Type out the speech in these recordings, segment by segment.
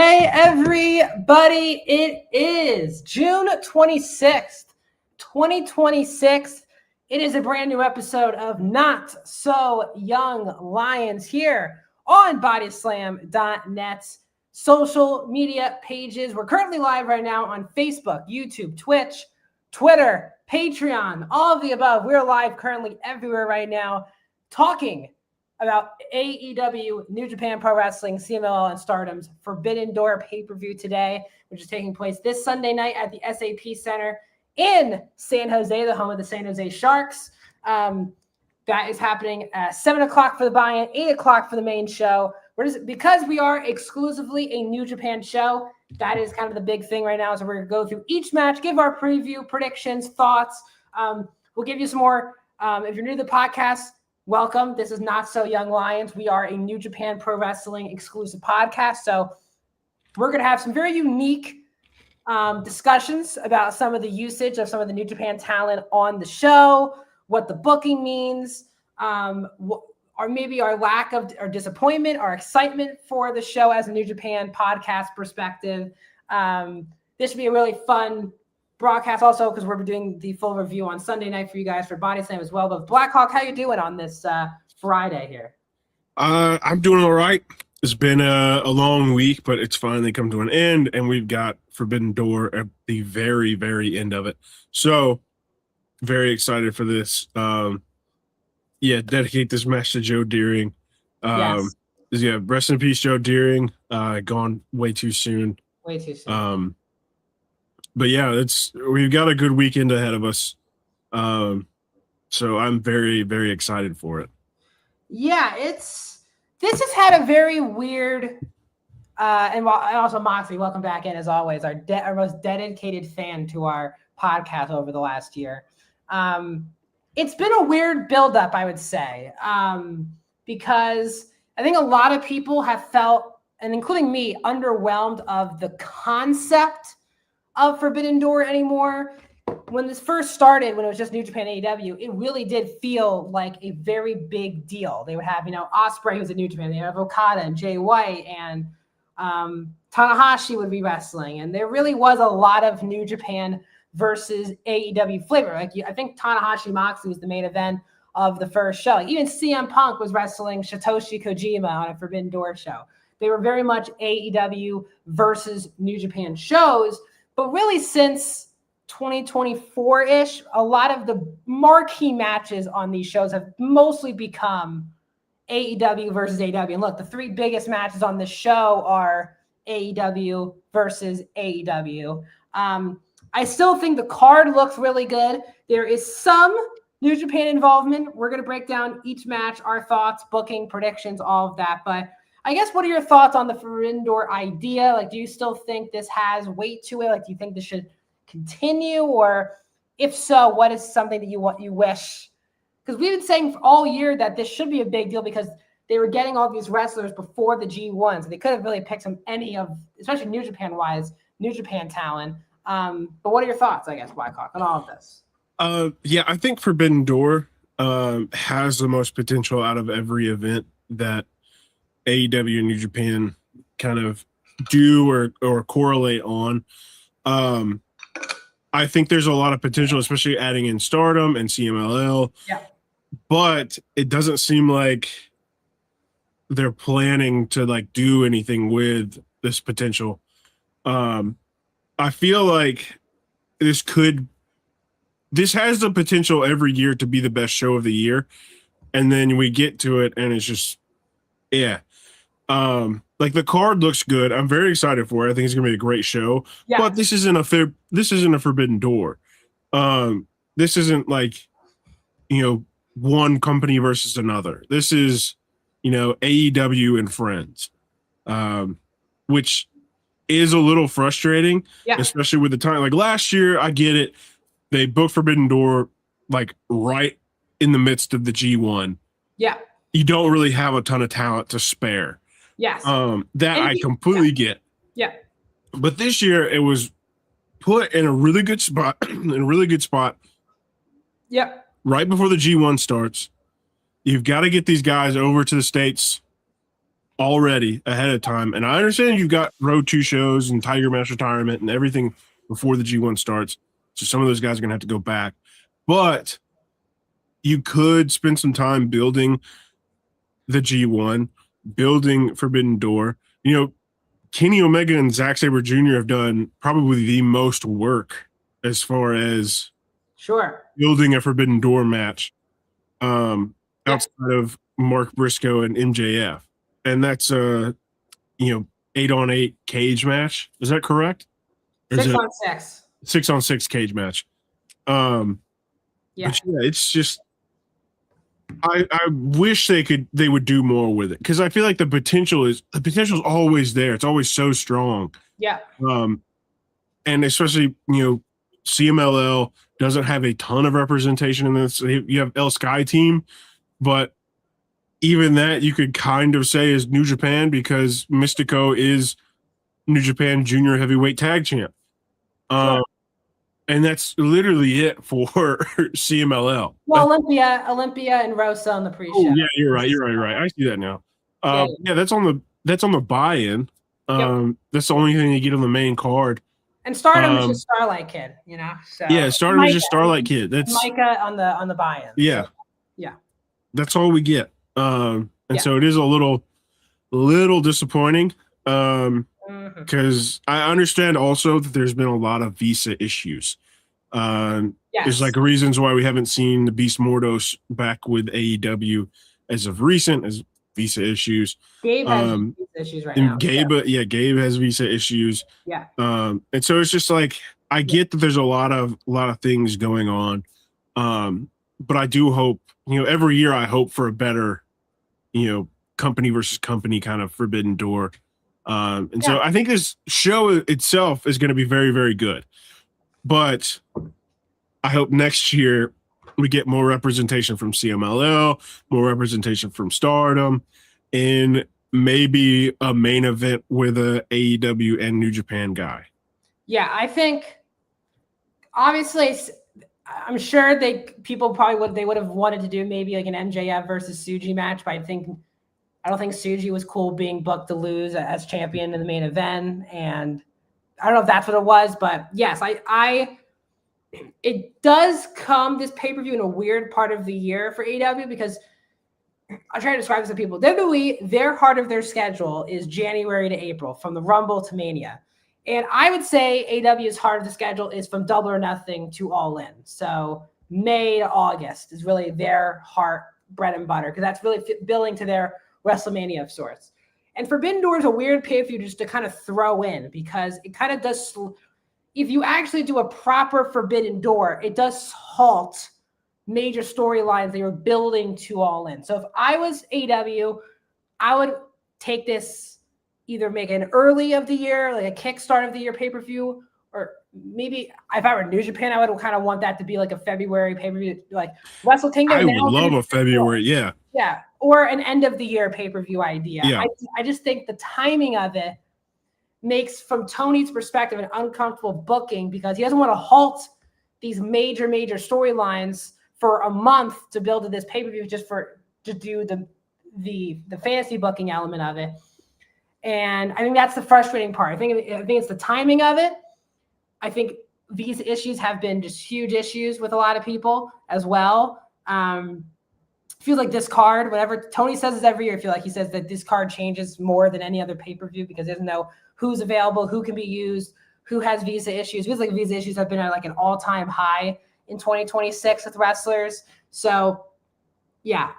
Hey, everybody. It is June 26th, 2026. It is a brand new episode of Not So Young Lions here on bodyslam.net's social media pages. We're currently live right now on Facebook, YouTube, Twitch, Twitter, Patreon, all of the above. We're live currently everywhere right now talking about AEW, New Japan Pro Wrestling, CMLL, and Stardom's Forbidden Door pay-per-view today, which is taking place this Sunday night at the SAP Center in San Jose, the home of the San Jose Sharks. That is happening at 7 o'clock for the buy-in, 8 o'clock for the main show. Because we are exclusively a New Japan show, that is kind of the big thing right now. So we're going to go through each match, give our preview, predictions, thoughts. We'll give you some more. If you're new to the podcast, welcome. This is Not So Young Lions. We are a New Japan Pro Wrestling exclusive podcast. So we're going to have some very unique discussions about some of the usage of some of the New Japan talent on the show, what the booking means, or maybe our lack of or disappointment, our excitement for the show as a New Japan podcast perspective. This should be a really fun broadcast also because we're doing the full review on Sunday night for you guys for Body Slam as well. But Blackhawk, how you doing on this Friday here? I'm doing all right. It's been a long week, but it's finally come to an end, and we've got Forbidden Door at the very, very end of it. So very excited for this. Dedicate this match to Joe Deering. Yes. Yeah, rest in peace, Joe Deering. Gone way too soon. Way too soon. But yeah, we've got a good weekend ahead of us. So I'm very, very excited for it. Yeah, this has had a very weird and also Moxley, welcome back in as always, our most dedicated fan to our podcast over the last year. It's been a weird buildup, I would say, because I think a lot of people have felt, and including me, underwhelmed of the concept of Forbidden Door anymore. When this first started, when it was just New Japan AEW, it really did feel like a very big deal. They would have, Ospreay, who's at New Japan. They have Okada and Jay White, and Tanahashi would be wrestling. And there really was a lot of New Japan versus AEW flavor. I think Tanahashi Moxley was the main event of the first show. Even CM Punk was wrestling Satoshi Kojima on a Forbidden Door show. They were very much AEW versus New Japan shows. But really, since 2024-ish, a lot of the marquee matches on these shows have mostly become AEW versus AEW. And look, the three biggest matches on the show are AEW versus AEW. I still think the card looks really good. There is some New Japan involvement. We're going to break down each match, our thoughts, booking, predictions, all of that. But I guess, what are your thoughts on the Forbidden Door idea? Do you still think this has weight to it? Do you think this should continue? Or if so, what is something that you wish? Because we've been saying all year that this should be a big deal because they were getting all these wrestlers before the G1. So they could have really picked any of, especially New Japan-wise, New Japan talent. But what are your thoughts, I guess, Blackhawk, on all of this? I think Forbidden Door has the most potential out of every event that AEW and New Japan kind of do or correlate on. I think there's a lot of potential, especially adding in Stardom and CMLL. Yeah. But it doesn't seem like they're planning to do anything with this potential. I feel like this has the potential every year to be the best show of the year. And then we get to it and it's just, yeah. The card looks good. I'm very excited for it. I think it's gonna be a great show. Yeah. But this isn't a Forbidden Door. This isn't one company versus another. This is AEW and friends, which is a little frustrating, especially with the time. Last year, I get it. They booked Forbidden Door right in the midst of the G1. Yeah. You don't really have a ton of talent to spare. Yes. I completely get. Yeah. But this year it was put in a really good spot, Yep. Right before the G1 starts. You've got to get these guys over to the States already ahead of time. And I understand you've got Road 2 shows and Tiger Mask retirement and everything before the G1 starts. So some of those guys are going to have to go back. But you could spend some time building the G1, building Forbidden Door. You know, Kenny Omega and Zack Sabre Jr. have done probably the most work as far as building a Forbidden Door match outside of Mark Briscoe and MJF. And that's a 8-on-8 cage match. Is that correct? 6-on-6. 6-on-6 cage match. But yeah, it's just I wish they would do more with it, because I feel like the potential is always there. It's always so strong. Yeah. And especially CMLL doesn't have a ton of representation in this. You have El Sky Team, but even that you could kind of say is New Japan, because Mystico is New Japan Junior Heavyweight Tag Champ. And that's literally it for CMLL. Well, Olympia and Rosa on the pre-show. Oh, yeah, you're right. I see that now. Yeah, that's on the buy-in. That's the only thing you get on the main card. And Stardom is just Starlight Kid, So yeah, Stardom is just Starlight Kid. That's Micah on the buy-in. Yeah, so, yeah. That's all we get. So it is a little disappointing. Because I understand also that there's been a lot of visa issues. There's like reasons why we haven't seen the Beast Mordos back with AEW as of recent, as visa issues. Gabe has visa issues right now. Gabe has visa issues. Yeah. And so it's just like, I get that there's a lot of things going on. But I do hope, every year I hope for a better, company versus company kind of Forbidden Door. So I think this show itself is going to be very, very good. But I hope next year we get more representation from CMLL, more representation from Stardom, and maybe a main event with a AEW and New Japan guy. Yeah, I think obviously I'm sure people probably would have wanted to do maybe like an MJF versus Tsuji match, but I don't think Tsuji was cool being booked to lose as champion in the main event. And I don't know if that's what it was, but yes, it does come this pay-per-view in a weird part of the year for AEW, because I try to describe this to people. WWE, their heart of their schedule is January to April, from the Rumble to Mania. And I would say AEW's heart of the schedule is from Double or Nothing to All In. So May to August is really their heart, bread and butter, because that's really billing to their WrestleMania of sorts. And Forbidden Door is a weird pay-per-view just to kind of throw in, because it kind of does, if you actually do a proper Forbidden Door, it does halt major storylines that you're building to All In. So if I was AEW, I would take this, either make an early of the year, like a kickstart of the year pay-per-view, or maybe if I were New Japan, I would kind of want that to be like a February pay-per-view, like Wrestle Kingdom. I would love a February, yeah, or an end of the year pay-per-view idea. Yeah. I just think the timing of it makes, from Tony's perspective, an uncomfortable booking, because he doesn't want to halt these major storylines for a month to build to this pay-per-view just to do the fantasy booking element of it. And I think that's the frustrating part. I think it's the timing of it. I think these issues have been just huge issues with a lot of people as well. Feels like this card, whatever Tony says this every year, I feel like he says that this card changes more than any other pay-per-view, because there's no who's available, who can be used, who has visa issues. It feels like visa issues have been at like an all-time high in 2026 with wrestlers. So yeah,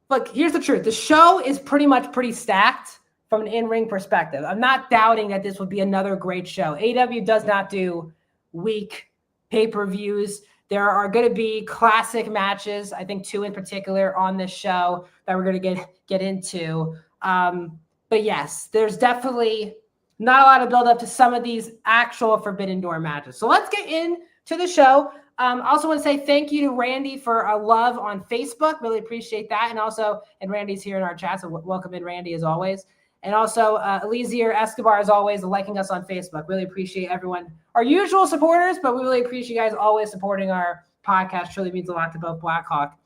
look, here's the truth. The show is pretty stacked from an in-ring perspective. I'm not doubting that this would be another great show. AEW does not do weak pay-per-views. There are going to be classic matches, I think 2 in particular on this show that we're going to get into. But yes, there's definitely not a lot of build up to some of these actual Forbidden Door matches. So let's get into the show. I also want to say thank you to Randy for a love on Facebook. Really appreciate that. And Randy's here in our chat, so welcome in, Randy, as always. And also Eliezer Escobar, as always, liking us on Facebook. Really appreciate everyone, our usual supporters, but we really appreciate you guys always supporting our podcast. Truly means a lot to both Blackhawk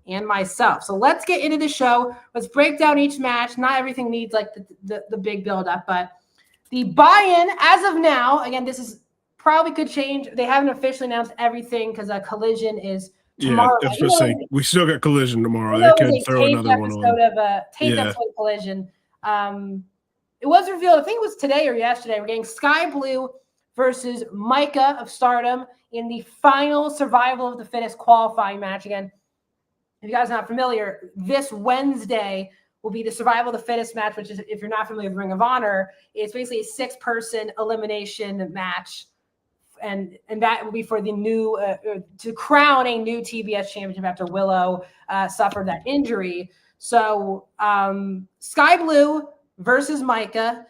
and myself. So let's get into the show. Let's break down each match. Not everything needs like the big build-up, but the buy-in as of now, again, this is probably could change. They haven't officially announced everything because Collision is tomorrow. Yeah, I was going to say, we still got Collision tomorrow. They could throw another one on. Taped episode of Collision. It was revealed, I think it was today or yesterday, we're getting Sky Blue versus Micah of Stardom in the final Survival of the Fittest qualifying match. Again, if you guys are not familiar, this Wednesday will be the Survival of the Fittest match, which is, if you're not familiar with Ring of Honor, it's basically a 6-person elimination match. And that will be for the new, to crown a new TBS championship after Willow suffered that injury. So Sky Blue versus Micah.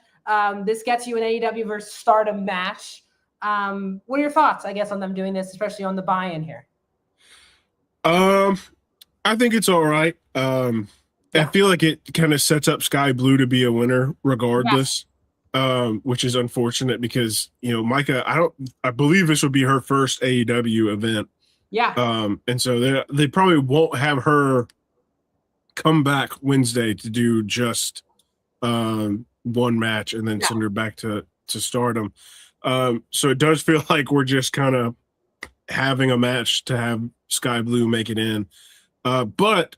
This gets you an AEW versus Stardom match. What are your thoughts, I guess, on them doing this, especially on the buy-in here? I think it's all right. I feel like it kind of sets up Sky Blue to be a winner regardless, which is unfortunate because, Micah, I believe this would be her first AEW event. Yeah. And so they probably won't have her come back Wednesday to do just one match and then send her back to Stardom. So it does feel like we're just kind of having a match to have Sky Blue make it in. But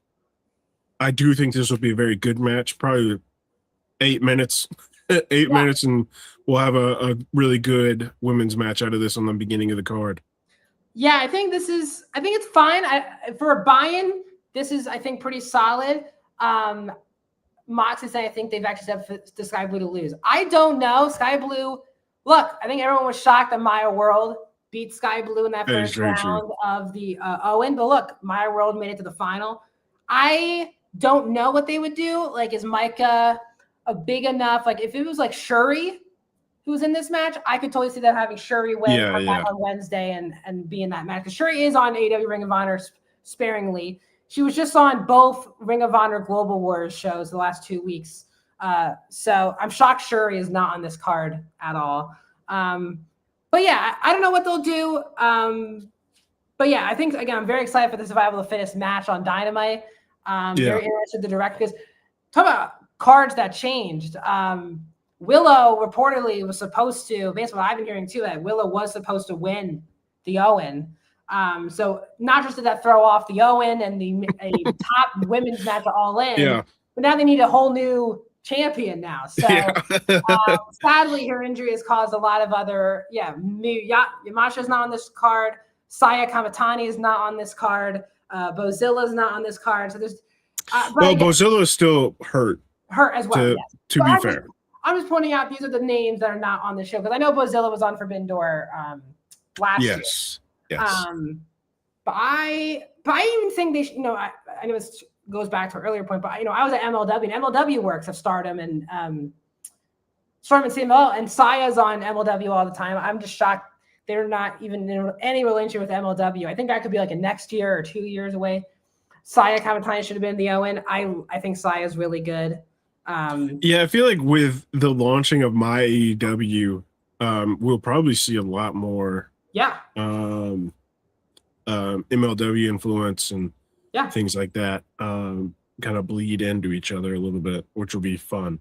I do think this will be a very good match, probably 8 minutes, 8 minutes, and we'll have a really good women's match out of this on the beginning of the card. Yeah, I think it's fine. For a buy-in, this is, I think, pretty solid. Mox is saying I think they've actually said the Sky Blue to lose. I don't know. Sky Blue, look, I think everyone was shocked that Maya World beat Sky Blue in that first round of the Owen. But look, Maya World made it to the final. I don't know what they would do. Like, is Micah a big enough? Like, if it was like Shuri who was in this match, I could totally see them having Shuri win on Wednesday and be in that match. Because Shuri is on AEW Ring of Honor sparingly. She was just on both Ring of Honor Global Wars shows the last 2 weeks. So I'm shocked Shuri is not on this card at all. But yeah, I don't know what they'll do. But yeah, I think, again, I'm very excited for the Survival of the Fittest match on Dynamite. Very interested to direct, because talk about cards that changed. Willow reportedly was supposed to, based on what I've been hearing too, that Willow was supposed to win the Owen. So not just did that throw off the Owen and a top women's match All In, but now they need a whole new champion now. So sadly, her injury has caused a lot of other, Yamasha's not on this card. Saya Kamatani is not on this card. Bozilla is not on this card. So there's Bozilla is still hurt. Hurt as well. To be fair. I'm just pointing out these are the names that are not on the show, because I know Bozilla was on Forbidden Door last year. Yes. But I even think they should, I know this goes back to an earlier point, but I was at MLW, and MLW works at Stardom and CMLL, and Saya's on MLW all the time. I'm just shocked they're not even in any relationship with MLW. I think that could be like a next year or 2 years away. Saya Kamatani should have been the Owen. I think Saya's really good. I feel like with the launching of my AEW, we'll probably see a lot more MLW influence and things like that kind of bleed into each other a little bit, which will be fun.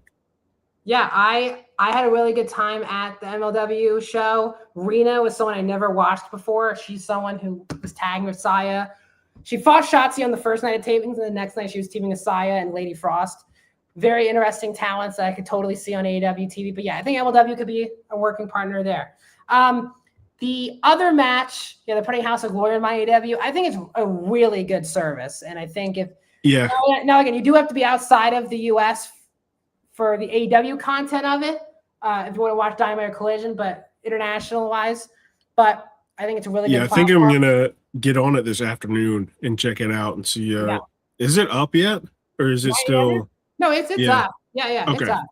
Yeah, I had a really good time at the MLW show. Rena was someone I never watched before. She's someone who was tagging with Saya. She fought Shotzi on the first night of tapings, and the next night she was teaming with Saya and Lady Frost. Very interesting talents that I could totally see on AEW TV. But yeah, I think MLW could be a working partner there. The other match, they're putting House of Glory in my AEW. I think it's a really good service. And I think now again, you do have to be outside of the US for the AEW content of it, if you want to watch Dynamite or Collision, but international wise. But I think it's a really good platform. I think I'm gonna get on it this afternoon and check it out and see. Is it up yet, or is it still? No, it's up. Yeah, okay. It's up.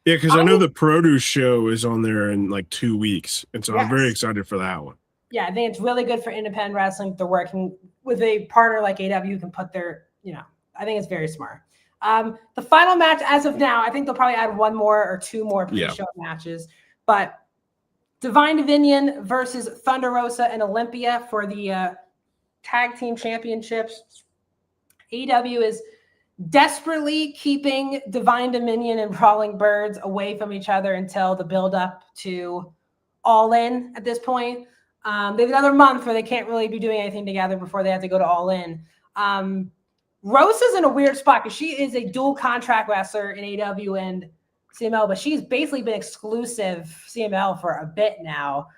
Yeah, because I know the Produce show is on there in like 2 weeks, and so I'm very excited for that one. Yeah, I think it's really good for independent wrestling. They're working with a partner like AEW who can put their, I think it's very smart. The final match as of now, I think they'll probably add one more or two more pre-show matches, but Divine Division versus Thunder Rosa and Olympia for the tag team championships AEW is desperately keeping Divine Dominion and Brawling Birds away from each other until the build up to All In at this point. They have another month where they can't really be doing anything together before they have to go to All In. Rose is in a weird spot because she is a dual contract wrestler in AEW and CML, but she's basically been exclusive CML for a bit now,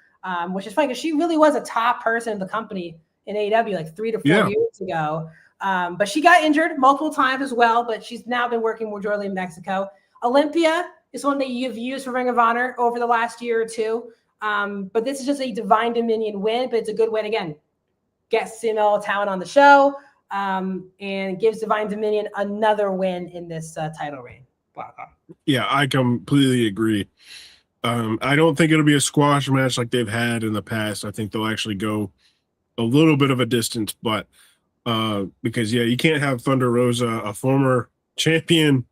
which is funny because she really was a top person in the company in AEW like 3 to 4 years ago. But she got injured multiple times as well, but she's now been working majorly in Mexico. Olympia is one that you've used for Ring of Honor over the last year or two. But this is just a Divine Dominion win, but it's a good win again. Get CML talent on the show and gives Divine Dominion another win in this title reign. Wow. Yeah, I completely agree. I don't think it'll be a squash match like they've had in the past. I think they'll actually go a little bit of a distance, but because you can't have Thunder Rosa, a former champion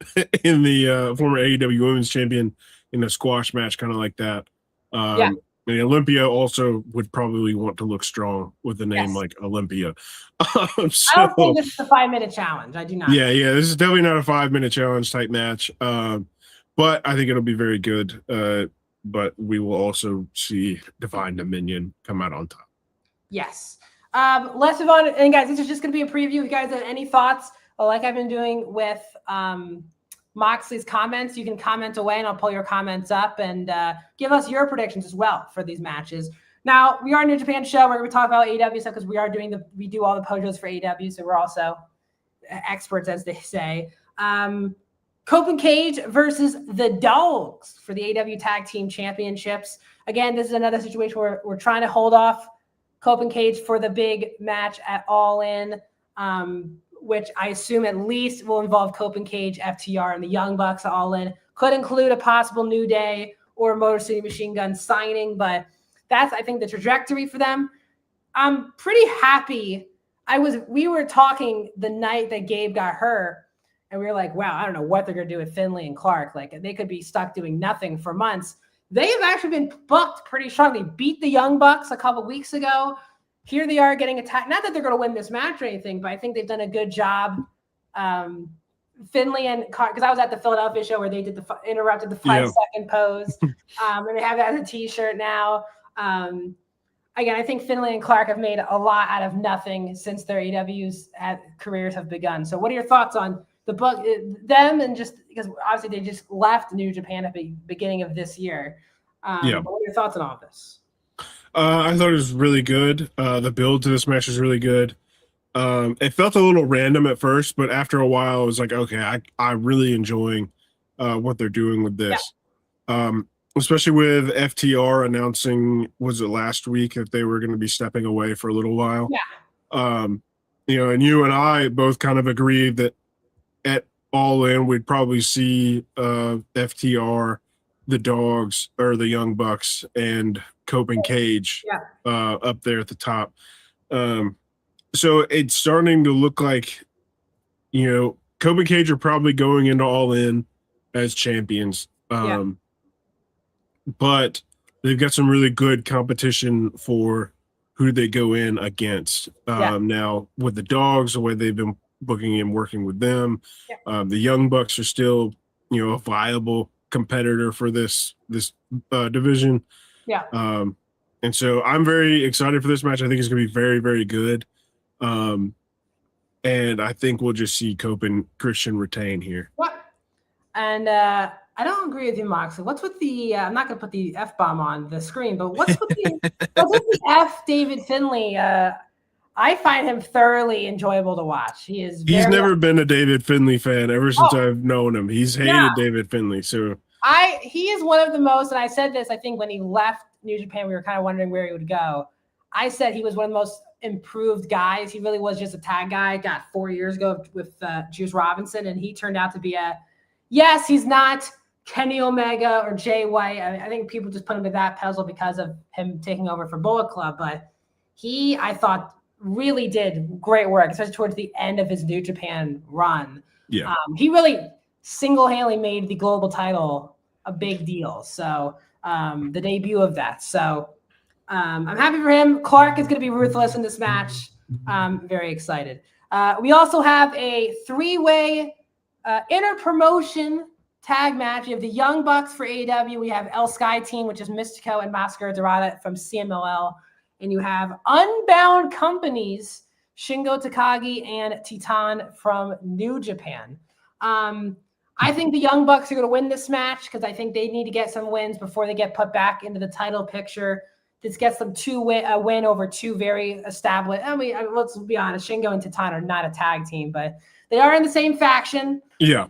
in the former AEW Women's Champion, in a squash match kind of like that. And Olympia also would probably want to look strong with a name like Olympia. I don't think this is a 5-minute challenge. I do not. Yeah, this is definitely not a 5-minute challenge type match. But I think it'll be very good. But we will also see Divine Dominion come out on top. Yes. Let's move on. And guys, this is just going to be a preview. If you guys have any thoughts, like I've been doing with Moxley's comments, you can comment away and I'll pull your comments up and give us your predictions as well for these matches. Now, we are a New Japan show. We're going to talk about AEW stuff because we do all the pojos for AEW, so we're also experts, as they say. Cope and Cage versus the Dogs for the AEW Tag Team Championships. Again, this is another situation where we're trying to hold off Cope and Cage for the big match at All In, which I assume at least will involve Cope and Cage, FTR, and the Young Bucks at All In. Could include a possible New Day or Motor City Machine Gun signing, but that's, I think, the trajectory for them. I'm pretty happy. We were talking the night that Gabe got hurt, and we were like, wow, I don't know what they're going to do with Finlay and Clark. Like, they could be stuck doing nothing for months. They have actually been booked pretty strongly. Beat the Young Bucks a couple weeks ago. Here they are getting attacked. Not that they're going to win this match or anything, but I think they've done a good job. Finlay and Clark, because I was at the Philadelphia show where they did interrupted the 5-second pose, and they have that as a T-shirt now. Again, I think Finlay and Clark have made a lot out of nothing since their AEW's careers have begun. So, what are your thoughts on the book, them, and just because obviously they just left New Japan at the beginning of this year? What are your thoughts on all this? I thought it was really good. The build to this match was really good. It felt a little random at first, but after a while, I was like, okay, I'm really enjoying what they're doing with this. Especially with FTR announcing, was it last week, that they were going to be stepping away for a little while. And you and I both kind of agreed that at All In, we'd probably see FTR, the Dogs, or the Young Bucks, and Cope and Cage up there at the top. So it's starting to look like, Cope and Cage are probably going into All In as champions. But they've got some really good competition for who they go in against. Now, with the Dogs, the way they've been booking and working with them, the Young Bucks are still, a viable competitor for this division. And so I'm very excited for this match. I think it's going to be very, very good. And I think we'll just see Cope and Christian retain here. And I don't agree with you, Moxley. What's with the I'm not going to put the F-bomb on the screen, but what's with the F David Finlay? I find him thoroughly enjoyable to watch. He's never been a David Finlay fan ever since I've known him. He's hated David Finlay. So he is one of the most, and I said this, I think when he left New Japan, we were kind of wondering where he would go. I said he was one of the most improved guys. He really was just a tag guy. Got 4 years ago with Juice Robinson, and he turned out to be yes, he's not Kenny Omega or Jay White. I think people just put him to that pedestal because of him taking over for Bullet Club, but he, I thought, really did great work, especially towards the end of his New Japan run. He really single-handedly made the global title a big deal. So the debut of that. So I'm happy for him. Clark is going to be ruthless in this match. I'm very excited. We also have a 3-way inter-promotion tag match. We have the Young Bucks for AEW. We have El Sky Team, which is Mystico and Mascara Dorada from CMLL. And you have Unbound Companies, Shingo Takagi and Titan from New Japan. I think the Young Bucks are going to win this match because I think they need to get some wins before they get put back into the title picture. This gets them a win over two very established. I mean, let's be honest, Shingo and Titan are not a tag team, but they are in the same faction. Yeah.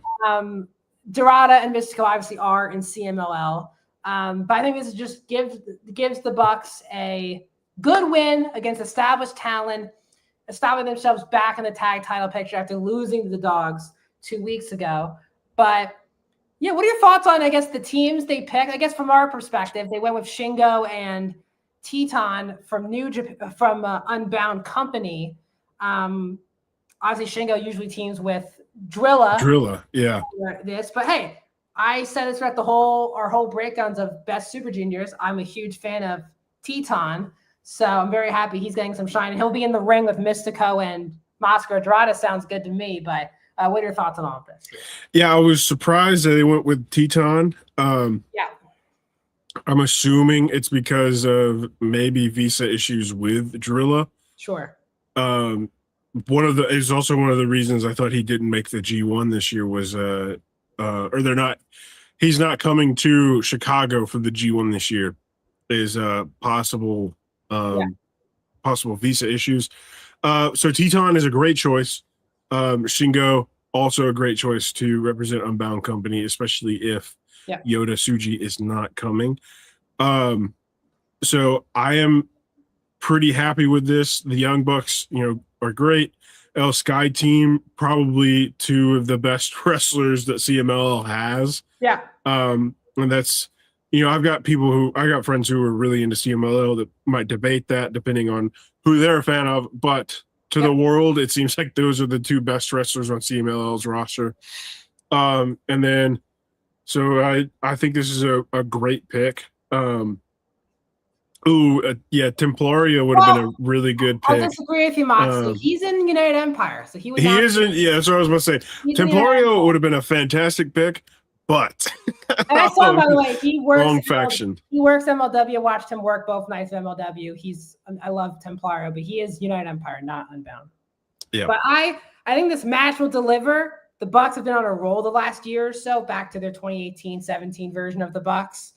Dorada and Mystico obviously are in CMLL. But I think this just gives the Bucks a good win against established talent, establishing themselves back in the tag title picture after losing to the Dogs 2 weeks ago. But yeah, what are your thoughts on, I guess, the teams they picked? I guess from our perspective, they went with Shingo and Titan from Unbound Company. Obviously, Shingo usually teams with Drilla, yeah. But hey, I said this throughout our whole breakdowns of Best Super Juniors. I'm a huge fan of Titan, so I'm very happy he's getting some shine. And he'll be in the ring with Mystico and Mascara Dorada. Sounds good to me. But what are your thoughts on all of this? Yeah, I was surprised that they went with Titan. Yeah. I'm assuming it's because of maybe visa issues with Drilla. Sure. Is also one of the reasons I thought he didn't make the G1 this year was he's not coming to Chicago for the G1 this year is possible visa issues. So Titan is a great choice. Shingo also a great choice to represent Unbound Company, especially if Yota Tsuji is not coming. So I am pretty happy with this. The Young Bucks, are great. El Sky Team, probably two of the best wrestlers that CMLL has. Yeah. And that's, I got friends who are really into CMLL that might debate that depending on who they're a fan of, but to the world, it seems like those are the two best wrestlers on CMLL's roster. And then, so I think this is a great pick. Templario would have been a really good pick. I'll disagree with you, Moxley. He's in United Empire, so he isn't. Yeah, that's what I was going to say. Templario would have been a fantastic pick, but and I saw him, by the way. He works wrong faction. He works MLW. I watched him work both nights of MLW. I love Templario, but he is United Empire, not Unbound. Yeah. But I think this match will deliver. The Bucks have been on a roll the last year or so, back to their 2018-17 version of the Bucks.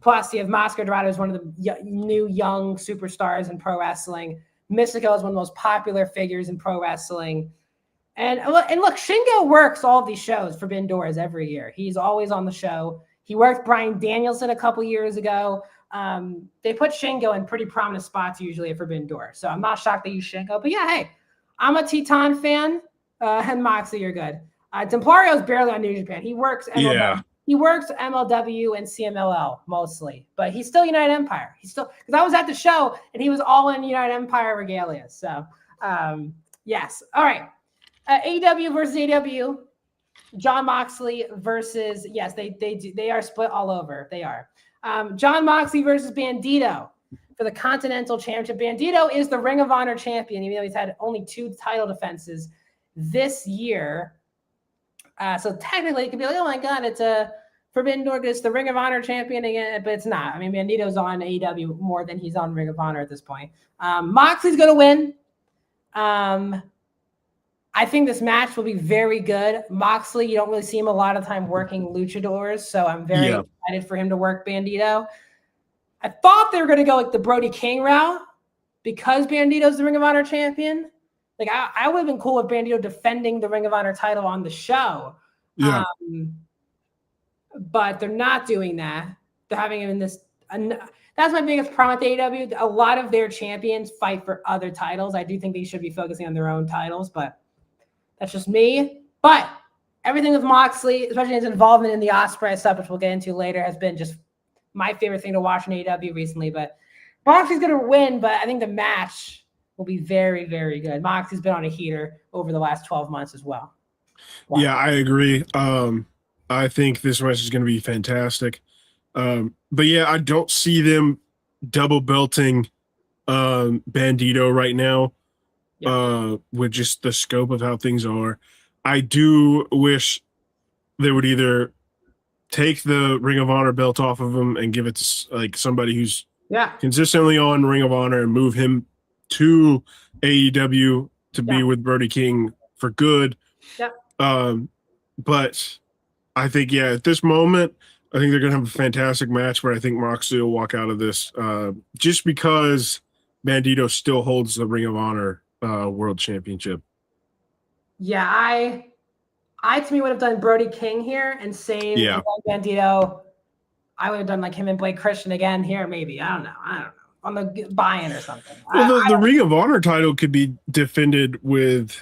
Plus, you have Mascara Dorada is one of the new young superstars in pro wrestling. Mystico is one of the most popular figures in pro wrestling. And look, Shingo works all of these shows, Forbidden Doors, every year. He's always on the show. He worked Bryan Danielson a couple years ago. They put Shingo in pretty prominent spots usually at Forbidden Doors. So I'm not shocked they use Shingo. But yeah, hey, I'm a Titan fan. And Moxley, you're good. Templario is barely on New Japan. He works MLW. Yeah. He works MLW and CMLL mostly, but he's still United Empire. Because I was at the show and he was all in United Empire regalia. So, yes. All right. AEW versus AEW. Jon Moxley versus, yes, they are split all over. They are. Jon Moxley versus Bandito for the Continental Championship. Bandito is the Ring of Honor champion, even though he's had only 2 title defenses this year. So technically, it could be like, oh my God, it's a Forbidden Door, it's the Ring of Honor champion again, but it's not. I mean, Bandito's on AEW more than he's on Ring of Honor at this point. Moxley's going to win. I think this match will be very good. Moxley, you don't really see him a lot of time working luchadors, so I'm very excited for him to work Bandito. I thought they were going to go like the Brody King route because Bandito's the Ring of Honor champion. Like, I would have been cool with Bandito defending the Ring of Honor title on the show. Yeah. But they're not doing that. They're having him in this. That's my biggest problem with AEW. A lot of their champions fight for other titles. I do think they should be focusing on their own titles, but that's just me. But everything with Moxley, especially his involvement in the Ospreay stuff, which we'll get into later, has been just my favorite thing to watch in AEW recently. But Moxley's going to win, but I think the match will be very, very good. Moxley's been on a heater over the last 12 months as well. Wow. Yeah, I agree. I think this match is going to be fantastic. But yeah, I don't see them double belting Bandito right now. with just the scope of how things are. I do wish they would either take the Ring of Honor belt off of him and give it to like somebody who's consistently on Ring of Honor and move him to AEW to be with Brody King for good. But I think, at this moment, I think they're going to have a fantastic match, but I think Moxley will walk out of this just because Bandito still holds the Ring of Honor World Championship. Yeah, I to me would have done Brody King here and saved Bandito. I would have done like him and Blake Christian again here, maybe. I don't know. On the buy-in or something. Well, the Ring of Honor title could be defended with,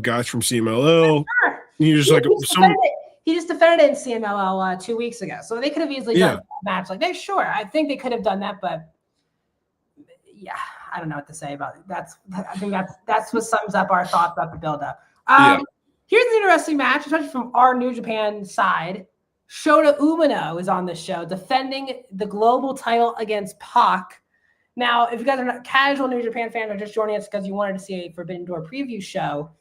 guys from CMLL. Sure. You just he just defended it in CMLL 2 weeks ago. So they could have easily done a match like that. Sure. I think they could have done that, but I don't know what to say about it. I think that's what sums up our thoughts about the build-up. Here's an interesting match, especially from our New Japan side. Shota Umino is on the show, defending the global title against Pac. Now, if you guys are not casual New Japan fans or just joining us because you wanted to see a Forbidden Door preview show,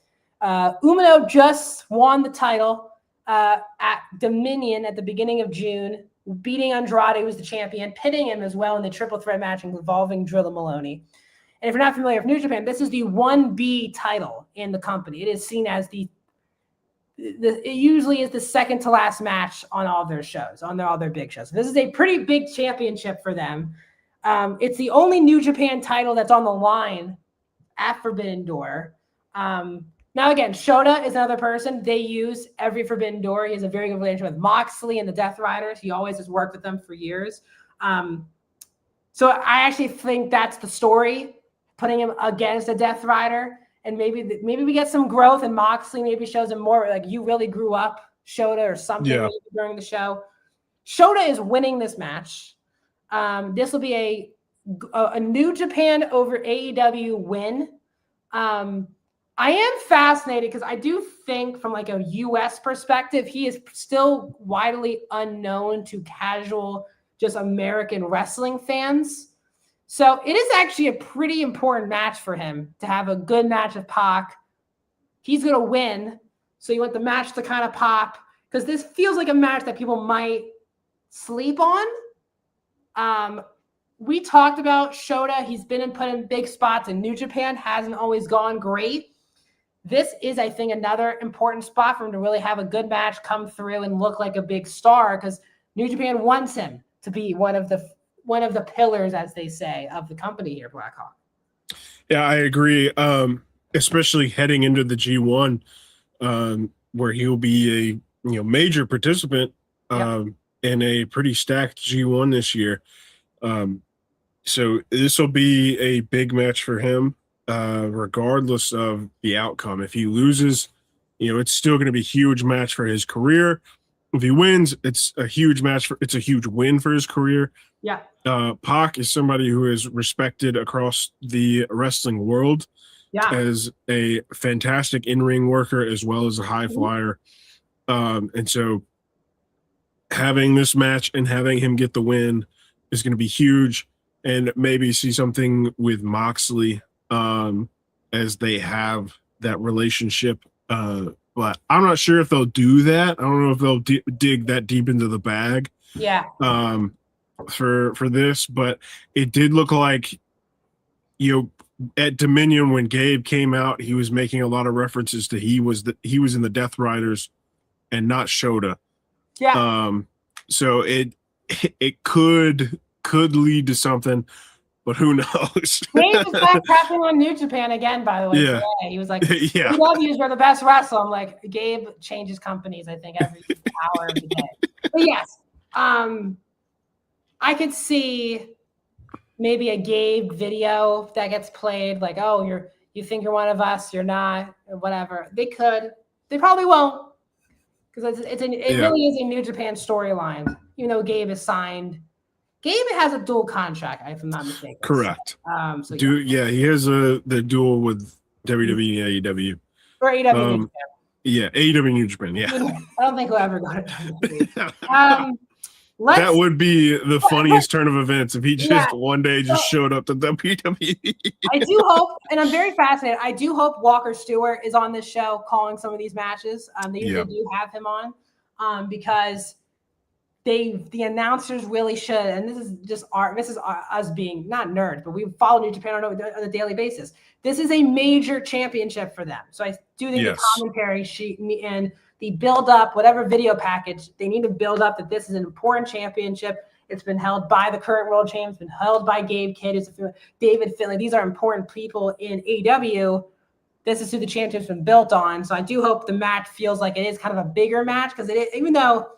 Umino just won the title at Dominion at the beginning of June, beating Andrade, who's the champion, pinning him as well in the triple threat match involving Drilla Maloney. And if you're not familiar with New Japan, this is the 1B title in the company. It is seen as it usually is the second to last match on all their shows, on all their big shows. So this is a pretty big championship for them. It's the only New Japan title that's on the line at Forbidden Door. Now, again, Shota is another person they use every Forbidden Door. He has a very good relationship with Moxley and the Death Riders. He always has worked with them for years. So I actually think that's the story, putting him against a Death Rider. And maybe we get some growth, and Moxley maybe shows him more like you really grew up, Shota, or something during the show. Shota is winning this match. This will be a New Japan over AEW win. I am fascinated because I do think from like a U.S. perspective, he is still widely unknown to casual, just American wrestling fans. So it is actually a pretty important match for him to have a good match with Pac. He's going to win. So you want the match to kind of pop because this feels like a match that people might sleep on. We talked about Shota. He's been put in big spots in New Japan. Hasn't always gone great. This is, I think, another important spot for him to really have a good match, come through and look like a big star because New Japan wants him to be one of the pillars, as they say, of the company here, Blackhawk. Yeah, I agree. Especially heading into the G1, where he'll be a major participant in a pretty stacked G1 this year. So this will be a big match for him, regardless of the outcome. If he loses, it's still going to be a huge match for his career. If he wins, it's a huge it's a huge win for his career. Yeah. Pac is somebody who is respected across the wrestling world as a fantastic in-ring worker as well as a high flyer. And so having this match and having him get the win is going to be huge, and maybe see something with Moxley as they have that relationship. But I'm not sure if they'll do that. I don't know if they'll dig that deep into the bag. Yeah. For this, but it did look like, at Dominion when Gabe came out, he was making a lot of references to he was in the Death Riders and not Shota. Yeah. So it could lead to something, but who knows? Gabe is back tapping on New Japan again, by the way. Yeah. Today. He was like, AEWs are the best wrestler. I'm like, Gabe changes companies, I think, every hour of the day. But yes, I could see maybe a Gabe video that gets played, like, oh, you think you're one of us, you're not, or whatever. They could. They probably won't. Because it really is a New Japan storyline. Gabe is signed. Gabe has a dual contract, if I'm not mistaken. Correct. So he has the dual with WWE and AEW. Or AEW New Japan. Yeah, AEW New Japan, yeah. I don't think he'll ever go to WWE. That would be the funniest turn of events if he just one day just So, showed up to WWE. I do hope, and I'm very fascinated, I do hope Walker Stewart is on this show calling some of these matches. They usually do have him on because the announcers really should, and this is us being not nerds, but we follow New Japan on a daily basis. This is a major championship for them. So I do think the commentary sheet and the build up, whatever video package, they need to build up that this is an important championship. It's been held by the current world champ. It's been held by Gabe Kidd, David Finlay. These are important people in AEW. This is who the championship's been built on. So I do hope the match feels like it is kind of a bigger match because even though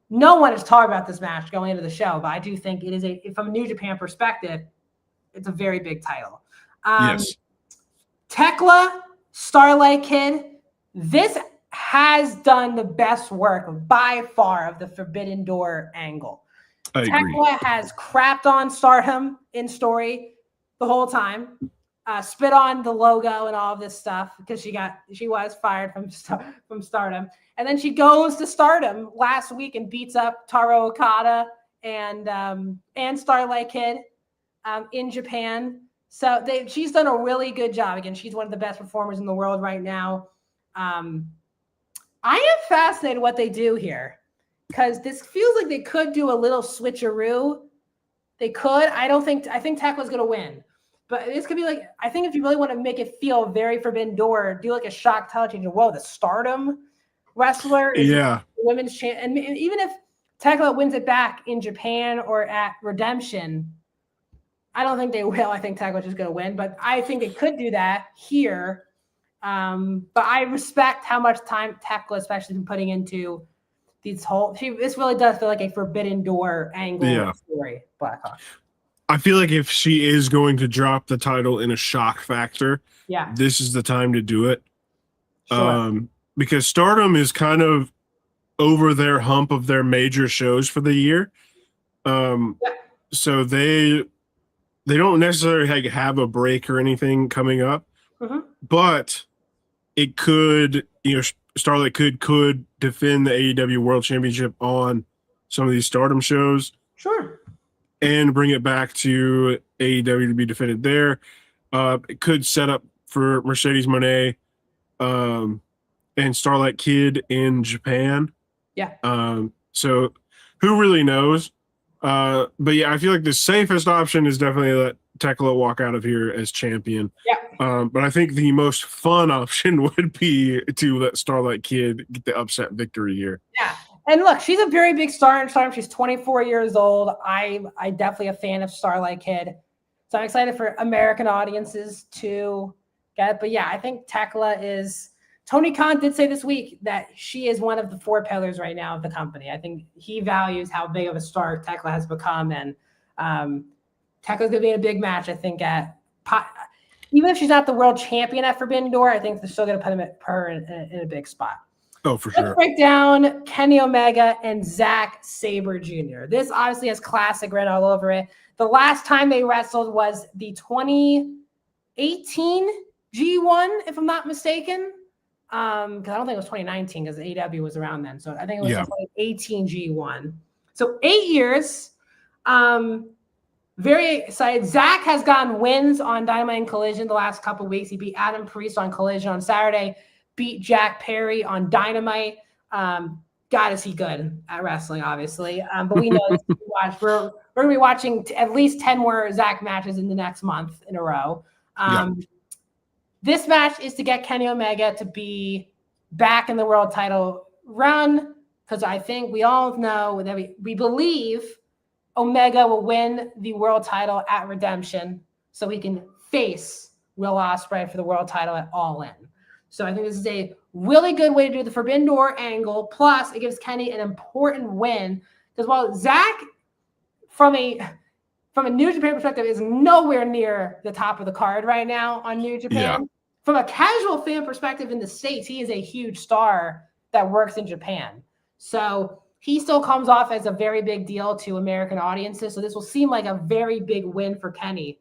no one is talking about this match going into the show, but I do think it is from a New Japan perspective, it's a very big title. Yes. Tekla, Starlight Kid, this has done the best work by far of the Forbidden Door angle. Tekla has crapped on Stardom in story the whole time, spit on the logo and all of this stuff because she was fired from Stardom, and then she goes to Stardom last week and beats up Taro Okada and Starlight Kid in Japan. So she's done a really good job. Again, she's one of the best performers in the world right now. I am fascinated what they do here because this feels like they could do a little switcheroo. They could. I think Tekla's going to win. But this could be like, I think if you really want to make it feel very Forbidden Door, do like a shock title change. Whoa, the Stardom wrestler is the women's champ. And even if Tekla wins it back in Japan or at Redemption, I don't think they will. I think Tekla's just going to win. But I think they could do that here. But I respect how much time Tekla especially been putting into this really does feel like a Forbidden Door angle story, Blackhawk. I feel like if she is going to drop the title in a shock factor, this is the time to do it. Sure. Because Stardom is kind of over their hump of their major shows for the year. So they don't necessarily have a break or anything coming up, but it could, Starlight could defend the AEW World Championship on some of these Stardom shows. Sure. And bring it back to AEW to be defended there. It could set up for Mercedes Moné and Starlight Kid in Japan. Yeah. So who really knows? But yeah, I feel like the safest option is definitely let Tekla walk out of here as champion. Yeah. But I think the most fun option would be to let Starlight Kid get the upset victory here. Yeah. And look, she's a very big star in Stardom. She's 24 years old. I'm definitely a fan of Starlight Kid. So I'm excited for American audiences to get it. But yeah, I think Tekla is – Tony Khan did say this week that she is one of the 4 pillars right now of the company. I think he values how big of a star Tekla has become. And Tekla's going to be in a big match, I think, even if she's not the world champion at Forbidden Door, I think they're still going to put her in a big spot. Oh, for sure. Let's break down Kenny Omega and Zack Sabre Jr. This obviously has classic red all over it. The last time they wrestled was the 2018 G1, if I'm not mistaken. Because I don't think it was 2019 because AEW was around then. So I think it was 2018 G1. So 8 years. Very excited. Zack has gotten wins on Dynamite and Collision the last couple of weeks. He beat Adam Priest on Collision on Saturday. Beat Jack Perry on Dynamite. God, is he good at wrestling, obviously. But we know we're going to be watching at least 10 more Zack matches in the next month in a row. This match is to get Kenny Omega to be back in the world title run because I think we all know that we believe Omega will win the world title at Redemption so he can face Will Ospreay for the world title at All In. So I think this is a really good way to do the Forbidden Door angle. Plus, it gives Kenny an important win because while Zack, from a New Japan perspective, is nowhere near the top of the card right now on New Japan. From a casual fan perspective in the States, he is a huge star that works in Japan. So he still comes off as a very big deal to American audiences. So this will seem like a very big win for Kenny.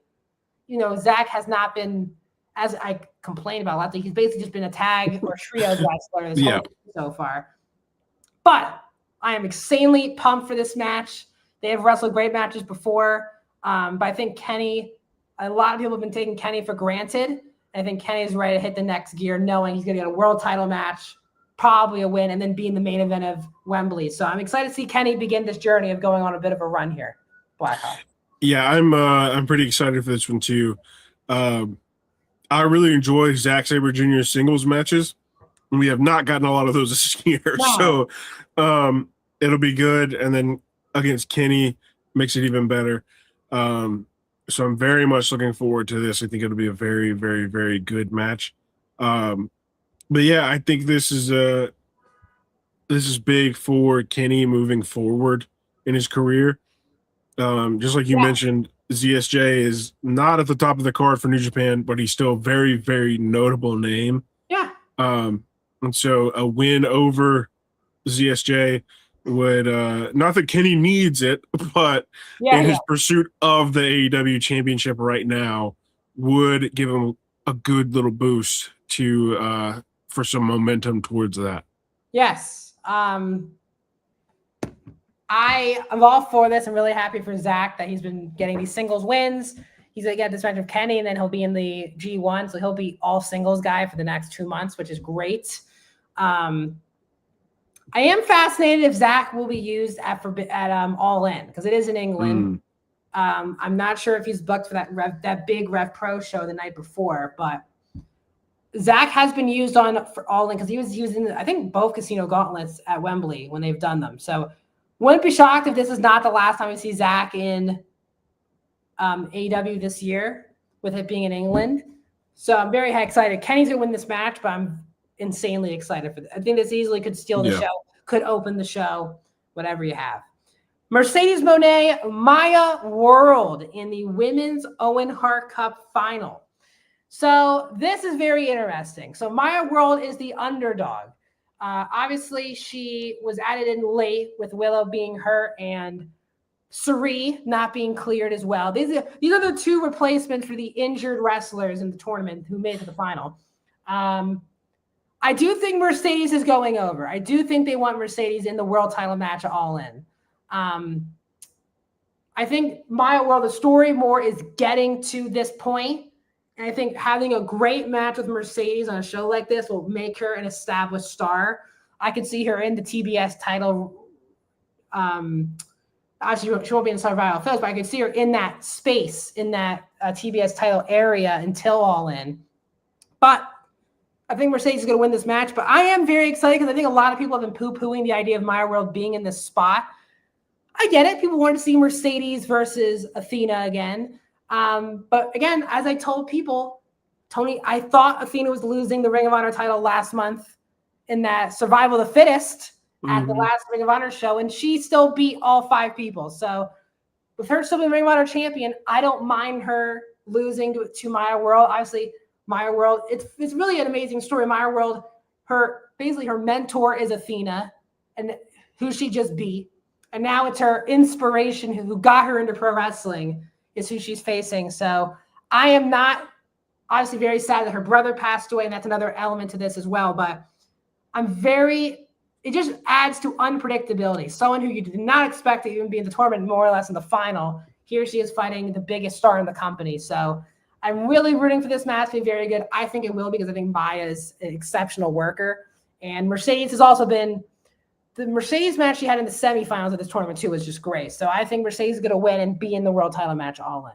Zack has not been, as I complained about a lot, he's basically just been a tag or trio wrestler this whole so far. But I am insanely pumped for this match. They have wrestled great matches before, but I think Kenny, a lot of people have been taking Kenny for granted. I think Kenny is ready to hit the next gear, knowing he's going to get a world title match, probably a win, and then be in the main event of Wembley. So I'm excited to see Kenny begin this journey of going on a bit of a run here. Blackhawk. Yeah, I'm pretty excited for this one too. I really enjoy Zack Sabre Jr. singles matches. We have not gotten a lot of those this year, No. so it'll be good. And then against Kenny makes it even better. So I'm very much looking forward to this. I think it'll be a very, very, very good match. But yeah, I think this is big for Kenny moving forward in his career. Just like you mentioned, ZSJ is not at the top of the card for New Japan, but he's still a very, very notable name. Yeah. And so a win over ZSJ would not that Kenny needs it, but in his pursuit of the AEW championship right now would give him a good little boost to for some momentum towards that. Yes. I am all for this. I'm really happy for Zach that he's been getting these singles wins. He's going to get this match with Kenny, and then he'll be in the G1. So he'll be all singles guy for the next 2 months, which is great. I am fascinated if Zach will be used at All In, because it is in England. I'm not sure if he's booked for that big Rev Pro show the night before, but Zach has been used for All In because he was using, I think, both Casino Gauntlets at Wembley when they've done them. So wouldn't be shocked if this is not the last time we see Zach in AEW this year, with it being in England. So I'm very excited. Kenny's going to win this match, but I'm insanely excited for this. I think this easily could steal the show, could open the show, whatever you have. Mercedes Moné, Maya World in the Women's Owen Hart Cup Final. So this is very interesting. So Maya World is the underdog. Obviously, she was added in late with Willow being hurt and Suri not being cleared as well. These are the two replacements for the injured wrestlers in the tournament who made it to the final. I do think Mercedes is going over. I do think they want Mercedes in the world title match All In. I think Maya World, the story more is getting to this point. And I think having a great match with Mercedes on a show like this will make her an established star. I could see her in the TBS title. Actually, she won't be in Survival Phillips, but I could see her in that space, in that TBS title area until All In. But I think Mercedes is going to win this match. But I am very excited because I think a lot of people have been poo-pooing the idea of Maya World being in this spot. I get it. People want to see Mercedes versus Athena again. But again, as I told people, Tony, I thought Athena was losing the Ring of Honor title last month in that Survival of the Fittest at the last Ring of Honor show, and she still beat all 5 people. So with her still being Ring of Honor champion, I don't mind her losing to Maya World. Obviously, Maya World, it's really an amazing story. Maya World, basically her mentor is Athena, and who she just beat. And now it's her inspiration who got her into pro wrestling is who she's facing. So I am not obviously very sad that her brother passed away, and that's another element to this as well. But it just adds to unpredictability. Someone who you did not expect to even be in the tournament, more or less in the final. Here she is fighting the biggest star in the company. So I'm really rooting for this match to be very good. I think it will, because I think Maya is an exceptional worker. And Mercedes has also been – the Mercedes match she had in the semifinals of this tournament too was just great. So I think Mercedes is going to win and be in the world title match All In.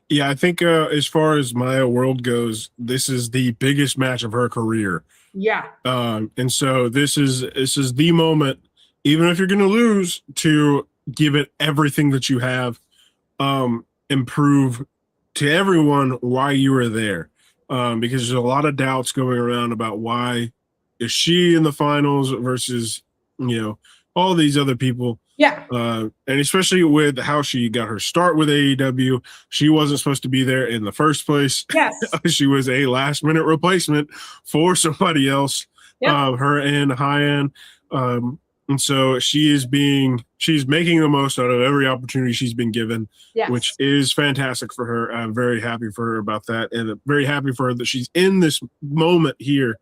Yeah, I think as far as Maya World goes, this is the biggest match of her career. Yeah. And so this is the moment, even if you're going to lose, to give it everything that you have, and prove to everyone why you were there. Because there's a lot of doubts going around about why is she in the finals versus, all these other people. Yeah. And especially with how she got her start with AEW, she wasn't supposed to be there in the first place. Yes. She was a last-minute replacement for somebody else, her and Hyan. And so she's making the most out of every opportunity she's been given, which is fantastic for her. I'm very happy for her about that, and very happy for her that she's in this moment here.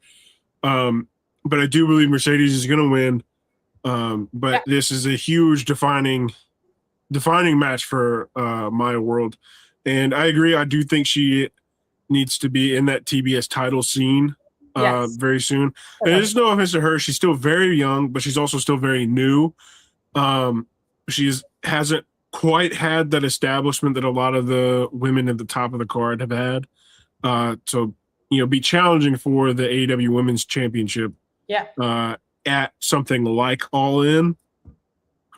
But I do believe Mercedes is going to win. But this is a huge defining match for Maya World. And I agree. I do think she needs to be in that TBS title scene very soon. And there's no offense to her. She's still very young, but she's also still very new. She hasn't quite had that establishment that a lot of the women at the top of the card have had. So, be challenging for the AEW Women's Championship at something like All In.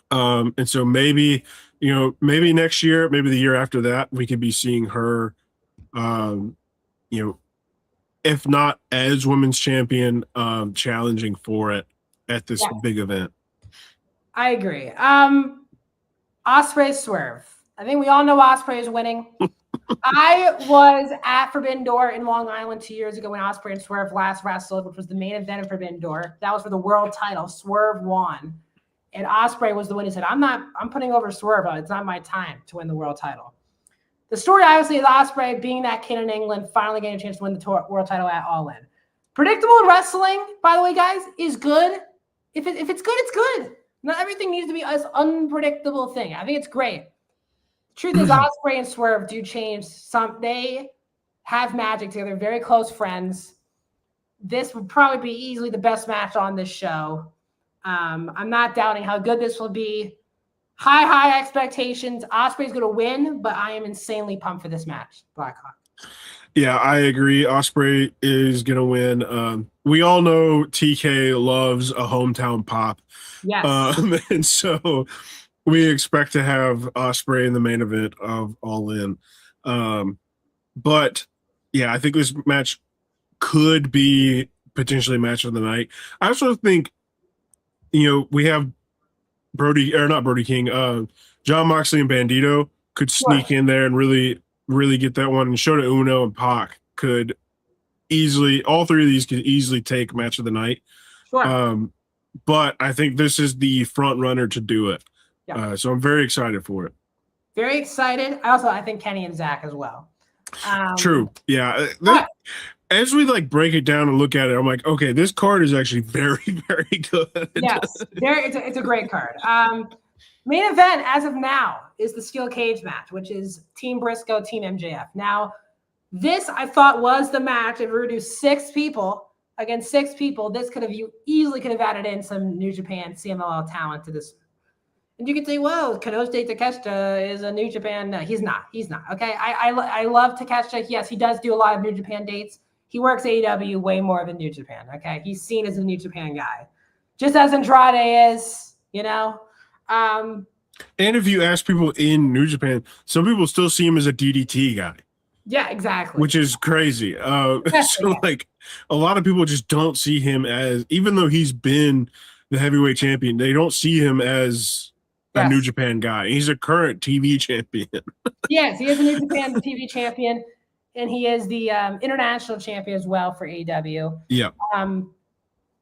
And so maybe next year, maybe the year after that, we could be seeing her, if not as women's champion, challenging for it at this big event. I agree. Ospreay Swerve. I think we all know Ospreay is winning. I was at Forbidden Door in Long Island 2 years ago when Ospreay and Swerve last wrestled, which was the main event of Forbidden Door. That was for the world title. Swerve won. And Ospreay was the one who said, I'm putting over Swerve. It's not my time to win the world title. The story, obviously, is Ospreay being that kid in England, finally getting a chance to win the world title at All In. Predictable wrestling, by the way, guys, is good. If it's good, it's good. Not everything needs to be an unpredictable thing. I think it's great. Truth is, Ospreay and Swerve do change. They have magic together, very close friends. This would probably be easily the best match on this show. I'm not doubting how good this will be. High expectations. Ospreay's going to win, but I am insanely pumped for this match, Blackhawk. Yeah, I agree. Ospreay is going to win. We all know TK loves a hometown pop. Yes. And so we expect to have Ospreay in the main event of All In. But yeah, I think this match could be potentially match of the night. I also think, we have not Brody King, John Moxley and Bandito could sneak in there and really get that one. And Shota Uno and Pac could easily, all three of these could easily take match of the night. Sure. But I think this is the front runner to do it. Yeah. So I'm very excited for it. Very excited. I think Kenny and Zach as well. True. Yeah. As we break it down and look at it, I'm like, okay, this card is actually very, very good. Yes, it's a great card. Main event as of now is the steel cage match, which is Team Briscoe, Team MJF. Now, this I thought was the match. If we were to do 6 people against 6 people, you easily could have added in some New Japan CMLL talent to this. And you could say, whoa, Konosuke Takeshita is a New Japan. No, he's not. Okay. I love Takeshita. Yes, he does do a lot of New Japan dates. He works AEW way more than New Japan. Okay. He's seen as a New Japan guy. Just as Andrade is, And if you ask people in New Japan, some people still see him as a DDT guy. Yeah, exactly. Which is crazy. So a lot of people just don't see him as, even though he's been the heavyweight champion, they don't see him as a New Japan guy. He's a current TV champion. Yes, he is a New Japan TV champion, and he is the international champion as well for AEW. Yeah.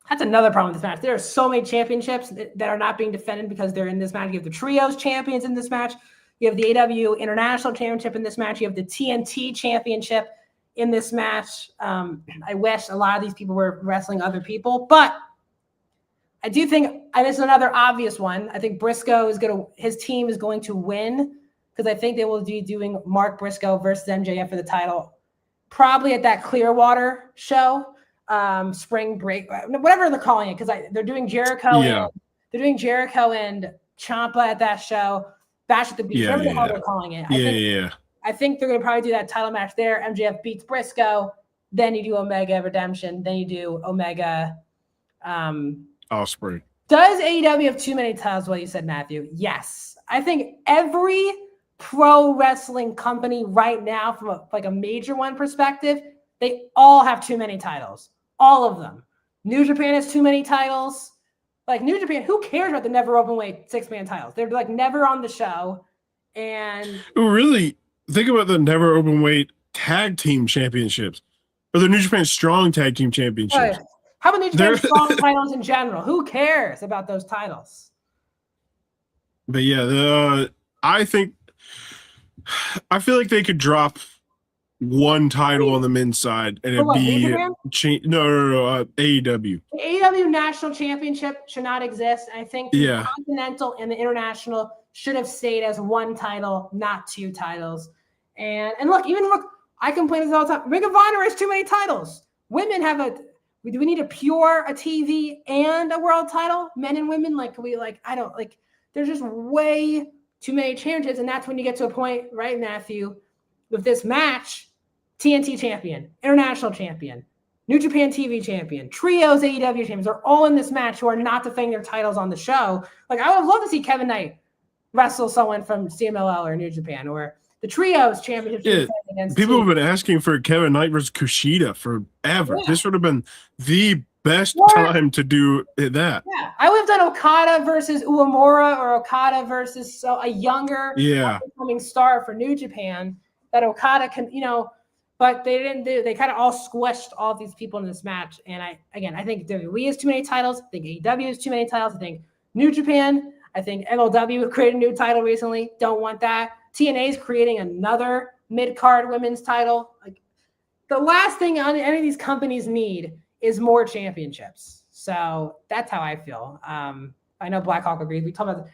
That's another problem with this match. There are so many championships that are not being defended because they're in this match. You have the trios champions in this match. You have the AEW International Championship in this match. You have the TNT Championship in this match. I wish a lot of these people were wrestling other people, but I do think, and this is another obvious one, I think Briscoe his team is going to win because I think they will be doing Mark Briscoe versus MJF for the title, probably at that Clearwater show, spring break, whatever they're calling it, because they're doing Jericho. Yeah. They're doing Jericho and Ciampa at that show. Bash at the Beach, whatever the hell they're calling it. I think they're going to probably do that title match there. MJF beats Briscoe. Then you do Omega Redemption. Then you do Omega. Ospreay. Does AEW have too many titles? What you said, Matthew? Yes. I think every pro wrestling company right now, from a major one perspective, they all have too many titles. All of them. New Japan has too many titles. New Japan, who cares about the never open weight 6-man titles? They're never on the show. And really, think about the never open weight tag team championships or the New Japan Strong Tag Team Championships. How about New Japan Strong titles in general? Who cares about those titles? But yeah, I feel like they could drop one title on the men's side, and it'd what, be AEW? AEW. The AEW National Championship should not exist. I think the Continental and the International should have stayed as one title, not two titles. And look, I complain this all the time. Ring of Honor has too many titles. Women have do we need a TV and a world title? Men and women, there's just way too many championships. And that's when you get to a point, right, Matthew, with this match, TNT champion, international champion, New Japan TV champion, trios AEW champions are all in this match who are not defending their titles on the show. Like, I would love to see Kevin Knight wrestle someone from CMLL or New Japan, or the trios championship. Yeah, people have been asking for Kevin Knight versus Kushida forever. Yeah. This would have been the best time to do that. Yeah, I would have done Okada versus Uemura, or Okada versus a younger upcoming star for New Japan that Okada can, but they didn't do. They kind of all squished all these people in this match. And I think WWE has too many titles. I think AEW has too many titles. I think New Japan, I think MLW created a new title recently. Don't want that. TNA is creating another mid-card women's title. Like, the last thing any of these companies need is more championships. So that's how I feel. I know Blackhawk agrees. We talk about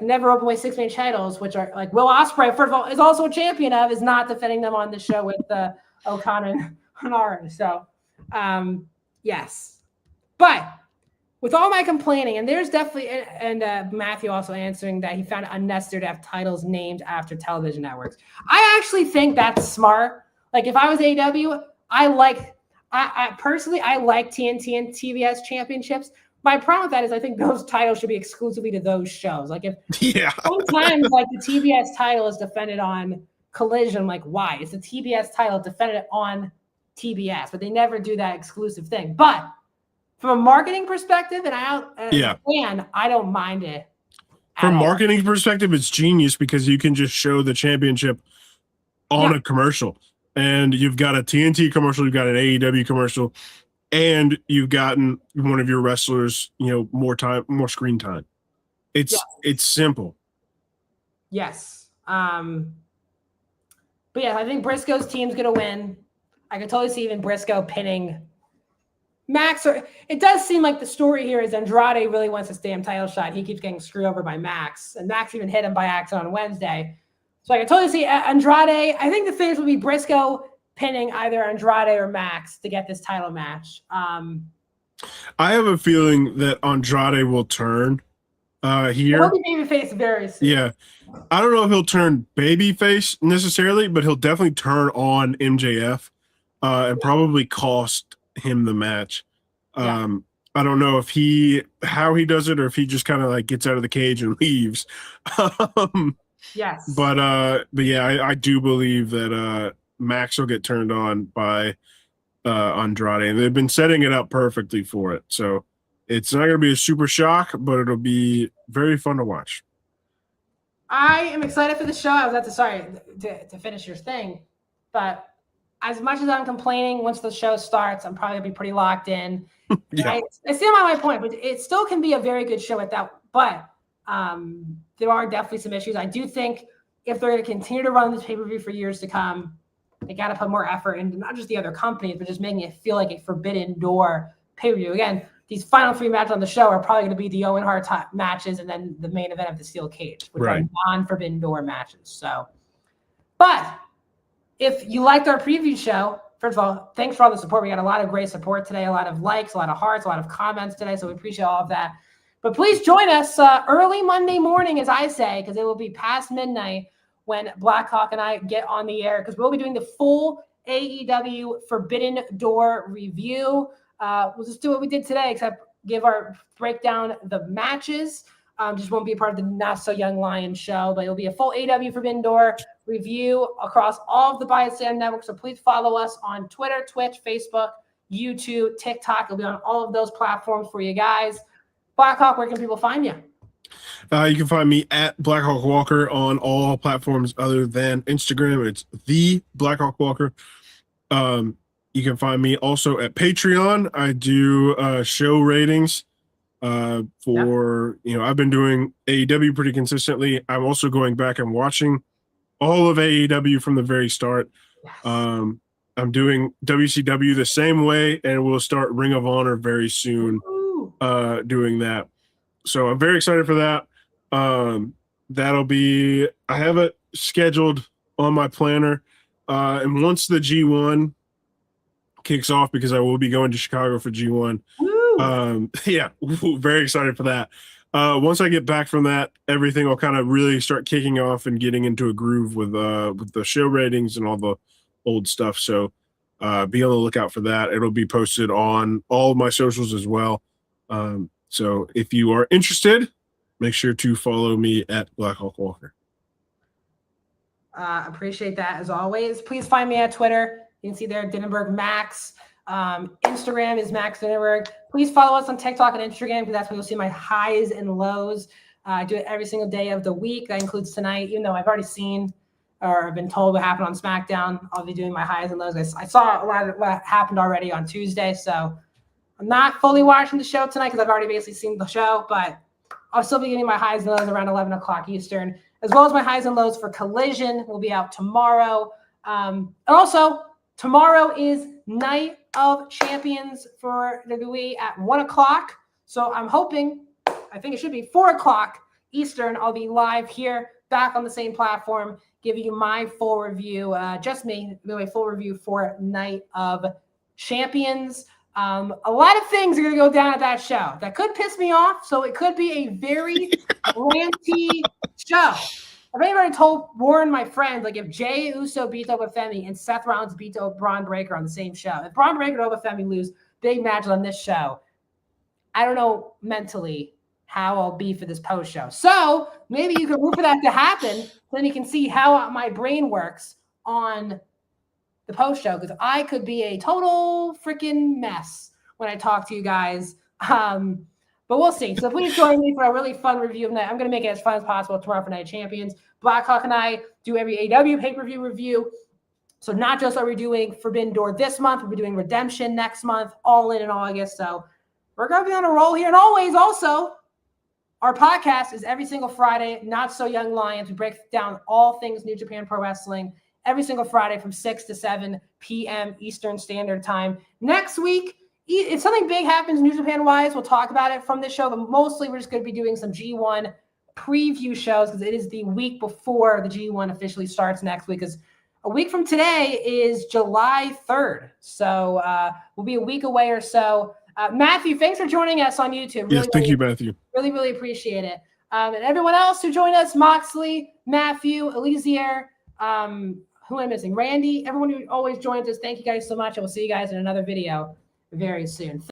never open weight 6-man titles, which are like Will Ospreay, first of all, is also a champion of, is not defending them on the show with Okada and Hanara. So yes, but with all my complaining, and there's definitely, and Matthew also answering that he found it unnecessary to have titles named after television networks. I actually think that's smart. Like, if I was AEW, I personally like TNT and TBS championships. My problem with that is I think those titles should be exclusively to those shows. Like, if sometimes the TBS title is defended on Collision, I'm like, why? It's a TBS title defended on TBS, but they never do that exclusive thing. But from a marketing perspective, and I don't mind it. From a marketing perspective, it's genius because you can just show the championship on a commercial. And you've got a TNT commercial, you've got an AEW commercial, and you've gotten one of your wrestlers, more screen time. It's simple. Yes. But yeah, I think Briscoe's team's gonna win. I can totally see even Briscoe pinning Max. Or it does seem like the story here is Andrade really wants this damn title shot. He keeps getting screwed over by Max, and Max even hit him by accident on Wednesday. So I can totally see Andrade. I think the finish will be Briscoe pinning either Andrade or Max to get this title match. I have a feeling that Andrade will turn here. He'll be babyface very soon. Yeah. I don't know if he'll turn babyface necessarily, but he'll definitely turn on MJF and probably cost him the match. I don't know how he does it, or if he just kind of gets out of the cage and leaves. Yes. But yeah, I do believe that Max will get turned on by Andrade, and they've been setting it up perfectly for it. So it's not going to be a super shock, but it'll be very fun to watch. I am excited for the show. I was to finish your thing, but as much as I'm complaining, once the show starts, I'm probably gonna be pretty locked in. I still have my point, but it still can be a very good show at that. But there are definitely some issues. I do think if they're going to continue to run this pay-per-view for years to come, they got to put more effort into not just the other companies, but just making it feel like a forbidden door pay-per-view. Again, these final 3 matches on the show are probably going to be the Owen Hart matches and then the main event of the steel cage, which are non-forbidden door matches. So, but if you liked our preview show, first of all, thanks for all the support. We got a lot of great support today, a lot of likes, a lot of hearts, a lot of comments today. So we appreciate all of that. But please join us early Monday morning, as I say, because it will be past midnight when Blackhawk and I get on the air, because we'll be doing the full AEW Forbidden Door review. We'll just do what we did today, except break down the matches. Just won't be a part of the Not So Young Lions show, but it'll be a full AEW Forbidden Door review across all of the Bias Stand networks. So please follow us on Twitter, Twitch, Facebook, YouTube, TikTok. It'll be on all of those platforms for you guys. Blackhawk, where can people find you? You can find me at Blackhawk Walker on all platforms other than Instagram. It's the Blackhawk Walker. You can find me also at Patreon. I do show ratings for, I've been doing AEW pretty consistently. I'm also going back and watching all of AEW from the very start. I'm doing WCW the same way, and we'll start Ring of Honor very soon. Doing that. So I'm very excited for that. I have it scheduled on my planner. And once the G1 kicks off, because I will be going to Chicago for G1. Yeah, very excited for that. Once I get back from that, everything will kind of really start kicking off and getting into a groove with the show ratings and all the old stuff. So be on the lookout for that. It'll be posted on all of my socials as well. So if you are interested, make sure to follow me at Blackhawk Walker. Appreciate that as always. Please find me at Twitter. You can see there, Dinenberg Max. Instagram is Max Dinenberg. Please follow us on TikTok and Instagram, because that's where you'll see my highs and lows. I do it every single day of the week. That includes tonight, even though I've already seen or been told what happened on SmackDown. I'll be doing my highs and lows. I saw a lot of what happened already on Tuesday, so I'm not fully watching the show tonight because I've already basically seen the show, but I'll still be giving my highs and lows around 11 o'clock Eastern, as well as my highs and lows for Collision will be out tomorrow. And also, tomorrow is Night of Champions for WWE at 1 o'clock. So I'm hoping, I think it should be 4 o'clock Eastern. I'll be live here, back on the same platform, giving you my full review, just me, my full review for Night of Champions. A lot of things are going to go down at that show that could piss me off. So it could be a very ranty show. I've already told Warren, my friend, like if Jey Uso beats Obafemi and Seth Rollins beats Braun Breaker on the same show, if Braun Breaker and Obafemi lose big matches on this show, I don't know mentally how I'll be for this post show. So maybe you can root for that to happen, so then you can see how my brain works on the post show, because I could be a total freaking mess when I talk to you guys. But we'll see. So please join me for a really fun review of that. I'm going to make it as fun as possible tomorrow for Night of Champions. Blackhawk and I do every AEW pay-per-view review. So not just are we doing Forbidden Door this month, we'll be doing Redemption next month, All In August. So we're going to be on a roll here. And always also, our podcast is every single Friday, Not So Young Lions. We break down all things New Japan Pro Wrestling every single Friday from 6 to 7 p.m. Eastern Standard Time. Next week, if something big happens New Japan-wise, we'll talk about it from this show, but mostly we're just going to be doing some G1 preview shows, because it is the week before the G1 officially starts next week, because a week from today is July 3rd. So we'll be a week away or so. Matthew, thanks for joining us on YouTube. Yes, thank you, Matthew. Really, really appreciate it. And everyone else who joined us, Moxley, Matthew, Elysier, who am I missing? Randy, everyone who always joins us, thank you guys so much. And we'll see you guys in another video very soon.